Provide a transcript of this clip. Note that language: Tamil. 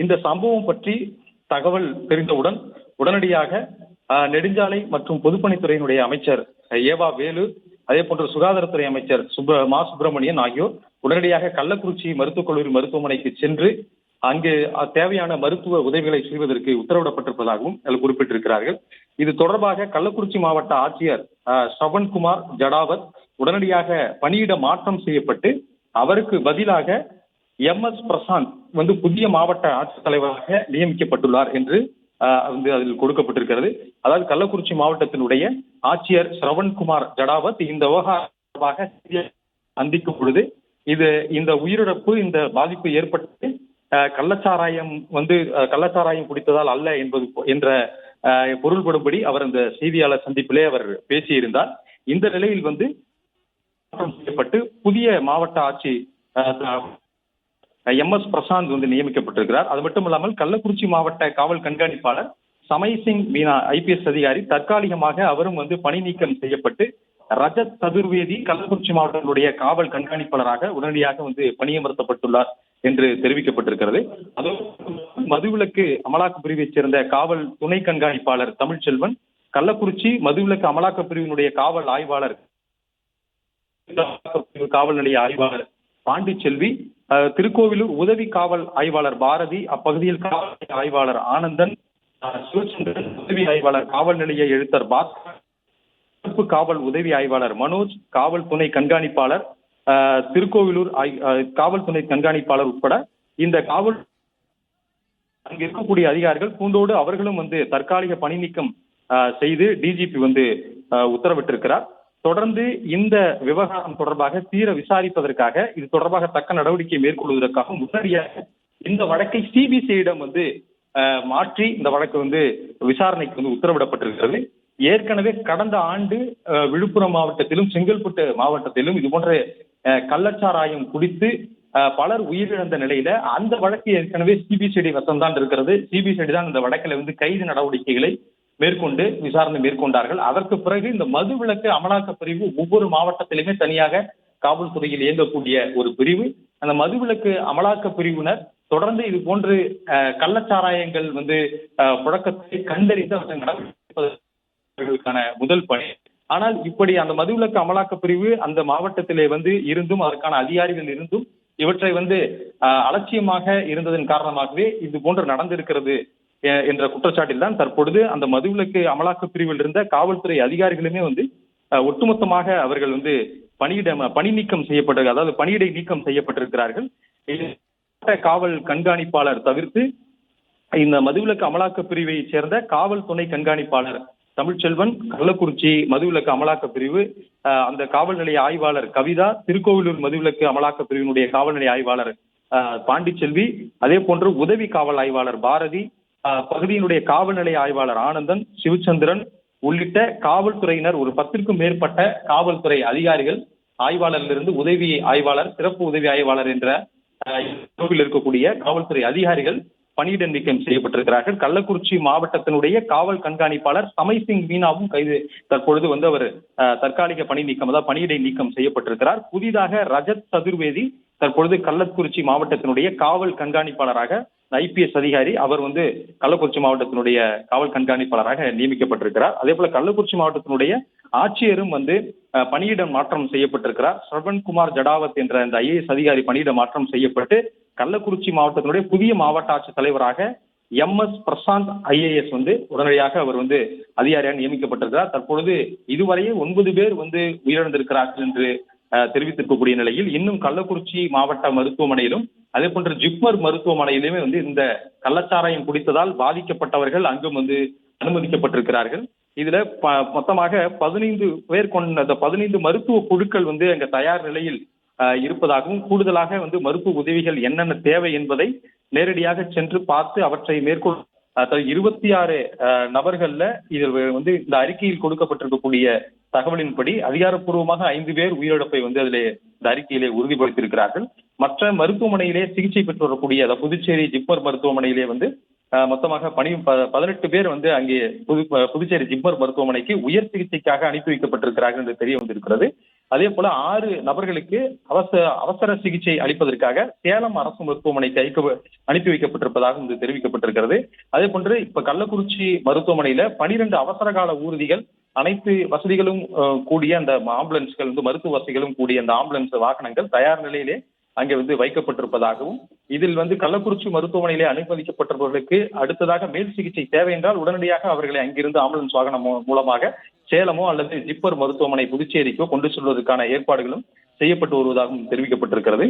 இந்த சம்பவம் பற்றி தகவல் தெரிந்தவுடன் உடனடியாக நெடுஞ்சாலை மற்றும் பொதுப்பணித்துறையினுடைய அமைச்சர் ஏவா வேலு, அதே போன்று சுகாதாரத்துறை அமைச்சர் மா சுப்பிரமணியன் ஆகியோர் உடனடியாக கள்ளக்குறிச்சி மருத்துவக் கல்லூரி மருத்துவமனைக்கு சென்று அங்கு தேவையான மருத்துவ உதவிகளை செய்வதற்கு உத்தரவிடப்பட்டிருப்பதாகவும் அதில் குறிப்பிட்டிருக்கிறார்கள். இது தொடர்பாக கள்ளக்குறிச்சி மாவட்ட ஆட்சியர் ஸ்ரவன்குமார் ஜடாவத் உடனடியாக பணியிட மாற்றம் செய்யப்பட்டு அவருக்கு பதிலாக MS பிரசாந்த் புதிய மாவட்ட ஆட்சித்தலைவராக நியமிக்கப்பட்டுள்ளார் என்று அதில் கொடுக்கப்பட்டிருக்கிறது. அதாவது கள்ளக்குறிச்சி மாவட்டத்தினுடைய ஆட்சியர் ஸ்ரவன்குமார் ஜடாவத் இந்த விவகாரமாக சந்திக்கும் பொழுது இந்த உயிரிழப்பு, இந்த பாதிப்பு ஏற்பட்டு கள்ளச்சாராயம் குடித்ததால் அல்ல என்ற பொருள்படும்படி அவர் அந்த செய்தியாளர் சந்திப்பிலே அவர் பேசியிருந்தார். இந்த நிலையில் மாற்றம் செய்யப்பட்டு புதிய மாவட்ட ஆட்சி MS பிரசாந்த் நியமிக்கப்பட்டிருக்கிறார். அது மட்டும் இல்லாமல் கள்ளக்குறிச்சி மாவட்ட காவல் கண்காணிப்பாளர் சமய் சிங் மீனா IPS அதிகாரி தற்காலிகமாக அவரும் பணி நீக்கம் செய்யப்பட்டு ரஜத் சதுர்வேதி கள்ளக்குறிச்சி மாவட்டத்தினுடைய காவல் கண்காணிப்பாளராக உடனடியாக பணியமர்த்தப்பட்டுள்ளார் என்று தெரிவிக்கப்பட்டிருக்கிறது. அதோடு மதுவிலக்கு அமலாக்க பிரிவைச் சேர்ந்த காவல் துணை கண்காணிப்பாளர் தமிழ்ச்செல்வன், கள்ளக்குறிச்சி மதுவிலக்கு அமலாக்க பிரிவினுடைய காவல் ஆய்வாளர் காவல் நிலைய ஆய்வாளர் பாண்டிச்செல்வி, திருக்கோவிலூர் உதவி காவல் ஆய்வாளர் பாரதி, அப்பகுதியில் காவல் நிலைய ஆய்வாளர் ஆனந்தன், சிவச்சந்திரன், உதவி ஆய்வாளர் காவல் நிலைய எழுத்தர் பாஸ்கர், காவல் உதவி ஆய்வாளர் மனோஜ், காவல் துணை கண்காணிப்பாளர் திருக்கோவிலூர் காவல் துணை கண்காணிப்பாளர் உட்பட இந்த காவல் அங்கு இருக்கக்கூடிய அதிகாரிகள் பூண்டோடு அவர்களும் தற்காலிக பணி நீக்கம் செய்து DGP உத்தரவிட்டிருக்கிறார். தொடர்ந்து இந்த விவகாரம் தொடர்பாக தீர விசாரிப்பதற்காக, இது தொடர்பாக தக்க நடவடிக்கை மேற்கொள்வதற்காக உடனடியாக இந்த வழக்கை CBCயிடம் மாற்றி இந்த வழக்கு விசாரணைக்கு உத்தரவிடப்பட்டிருக்கிறது. ஏற்கனவே கடந்த ஆண்டு விழுப்புரம் மாவட்டத்திலும் செங்கல்பட்டு மாவட்டத்திலும் இது போன்ற கள்ளச்சாராயம் குடித்து பலர் உயிரிழந்த நிலையில அந்த வழக்கு ஏற்கனவே CBCID வசம்தான் இருக்கிறது. CBCID தான் இந்த வழக்கில் கைது நடவடிக்கைகளை மேற்கொண்டு விசாரணை மேற்கொண்டார்கள். அதற்கு பிறகு இந்த மதுவிலக்கு அமலாக்க பிரிவு ஒவ்வொரு மாவட்டத்திலுமே தனியாக காவல்துறையில் இயங்கக்கூடிய ஒரு பிரிவு. அந்த மதுவிலக்கு அமலாக்க பிரிவினர் தொடர்ந்து இது போன்று கள்ளச்சாராயங்கள் புழக்கத்தை கண்டறிந்து நடவடிக்கைக்கான முதல் பணி. ஆனால் இப்படி அந்த மதுவிலக்கு அமலாக்க பிரிவு அந்த மாவட்டத்திலே இருந்தும் அதற்கான அதிகாரிகள் இருந்தும் இவற்றை அலட்சியமாக இருந்ததன் காரணமாகவே இது போன்று நடந்திருக்கிறது என்ற குற்றச்சாட்டில் தான் தற்பொழுது அந்த மதுவிலக்கு அமலாக்க பிரிவில் இருந்த காவல்துறை அதிகாரிகளுமே ஒட்டுமொத்தமாக அவர்கள் பணி நீக்கம் செய்யப்பட்ட, அதாவது பணியிடை நீக்கம் செய்யப்பட்டிருக்கிறார்கள். காவல் கண்காணிப்பாளர் தவிர்த்து இந்த மதுவிலக்கு அமலாக்க பிரிவை சேர்ந்த காவல் துணை கண்காணிப்பாளர் தமிழ்ச்செல்வன், கள்ளக்குறிச்சி மதுவிலக்கு அமலாக்க பிரிவு அந்த காவல் நிலைய ஆய்வாளர் கவிதா, திருக்கோவிலூர் மதுவிலக்கு அமலாக்க பிரிவினுடைய காவல் நிலைய ஆய்வாளர் பாண்டிச்செல்வி, அதே போன்று உதவி காவல் ஆய்வாளர் பாரதி, பகுதியினுடைய காவல் நிலைய ஆய்வாளர் ஆனந்தன், சிவச்சந்திரன் உள்ளிட்ட காவல்துறையினர் ஒரு 10க்கும் மேற்பட்ட காவல்துறை அதிகாரிகள், ஆய்வாளரிலிருந்து உதவி ஆய்வாளர், சிறப்பு உதவி ஆய்வாளர் என்ற இருக்கக்கூடிய காவல்துறை அதிகாரிகள் பணியிட நீக்கம் செய்யப்பட்டிருக்கிறார்கள். கள்ளக்குறிச்சி மாவட்டத்தினுடைய காவல் கண்காணிப்பாளர் சமய் சிங் மீனாவும் தற்பொழுது அவர் தற்காலிக பணி நீக்கம், அதாவது பணியிடை நீக்கம் செய்யப்பட்டிருக்கிறார். புதிதாக ரஜத் சதுர்வேதி தற்பொழுது கள்ளக்குறிச்சி மாவட்டத்தினுடைய காவல் கண்காணிப்பாளராக IPS அதிகாரி, அவர் கள்ளக்குறிச்சி மாவட்டத்தினுடைய காவல் கண்காணிப்பாளராக நியமிக்கப்பட்டிருக்கிறார். அதே போல கள்ளக்குறிச்சி மாவட்டத்தினுடைய ஆட்சியரும் பணியிட மாற்றம் செய்யப்பட்டிருக்கிறார். ஸ்ரவன்குமார் ஜடாவத் என்ற இந்த IAS அதிகாரி பணியிட மாற்றம் செய்யப்பட்டு கள்ளக்குறிச்சி மாவட்டத்தினுடைய புதிய மாவட்ட ஆட்சித் தலைவராக MS பிரசாந்த் IAS உடனடியாக அவர் அதிகாரியாக நியமிக்கப்பட்டிருக்கிறார். தற்பொழுது இதுவரையே 9 பேர் உயிரிழந்திருக்கிறார்கள் என்று தெரிவித்திருக்கக்கூடிய நிலையில் இன்னும் கள்ளக்குறிச்சி மாவட்ட மருத்துவமனையிலும் அதே போன்று ஜிப்மர் மருத்துவமனையிலுமே இந்த கள்ளச்சாராயம் குடித்ததால் பாதிக்கப்பட்டவர்கள் அங்கும் அனுமதிக்கப்பட்டிருக்கிறார்கள். இதுல மொத்தமாக 15 பேர் கொண்ட 15 மருத்துவ குழுக்கள் அங்க தயார் நிலையில் இருப்பதாகவும், கூடுதலாக மருத்துவ உதவிகள் என்னென்ன தேவை என்பதை நேரடியாக சென்று பார்த்து அவற்றை மேற்கொள்ள 26 நபர்கள்ல இதில் இந்த அறிக்கையில் கொடுக்கப்பட்டிருக்கக்கூடிய தகவலின்படி அதிகாரப்பூர்வமாக 5 பேர் உயிரிழப்பை அதிலே இந்த அறிக்கையிலே உறுதிப்படுத்தியிருக்கிறார்கள். மற்ற மருத்துவமனையிலே சிகிச்சை பெற்று வரக்கூடிய புதுச்சேரி ஜிப்மர் மருத்துவமனையிலே மொத்தமாக 18 பேர் அங்கே புதுச்சேரி ஜிப்மர் மருத்துவமனைக்கு உயர் சிகிச்சைக்காக அனுப்பி வைக்கப்பட்டிருக்கிறார்கள் என்று தெரிய வந்திருக்கிறது. அதே போல 6 நபர்களுக்கு அவசர சிகிச்சை அளிப்பதற்காக சேலம் அரசு மருத்துவமனைக்கு அனுப்பி வைக்கப்பட்டிருப்பதாகவும் இது தெரிவிக்கப்பட்டிருக்கிறது. அதே போன்று இப்ப கள்ளக்குறிச்சி மருத்துவமனையில 12 அவசர கால ஊர்திகள், அனைத்து வசதிகளும் கூடிய அந்த ஆம்புலன்ஸ்கள் மருத்துவ வசதிகளும் கூடிய அந்த ஆம்புலன்ஸ் வாகனங்கள் தயார் நிலையிலே அங்கே வைக்கப்பட்டிருப்பதாகவும், இதில் கள்ளக்குறிச்சி மருத்துவமனையிலே அனுமதிக்கப்பட்டவர்களுக்கு அடுத்ததாக மேல் சிகிச்சை தேவை என்றால் உடனடியாக அவர்களை அங்கிருந்து ஆம்புலன்ஸ் வாகனம் மூலமாக சேலமோ அல்லது ஜிப்மர் மருத்துவமனை புதுச்சேரிக்கோ கொண்டு செல்வதற்கான ஏற்பாடுகளும் செய்யப்பட்டு வருவதாகவும் தெரிவிக்கப்பட்டிருக்கிறது.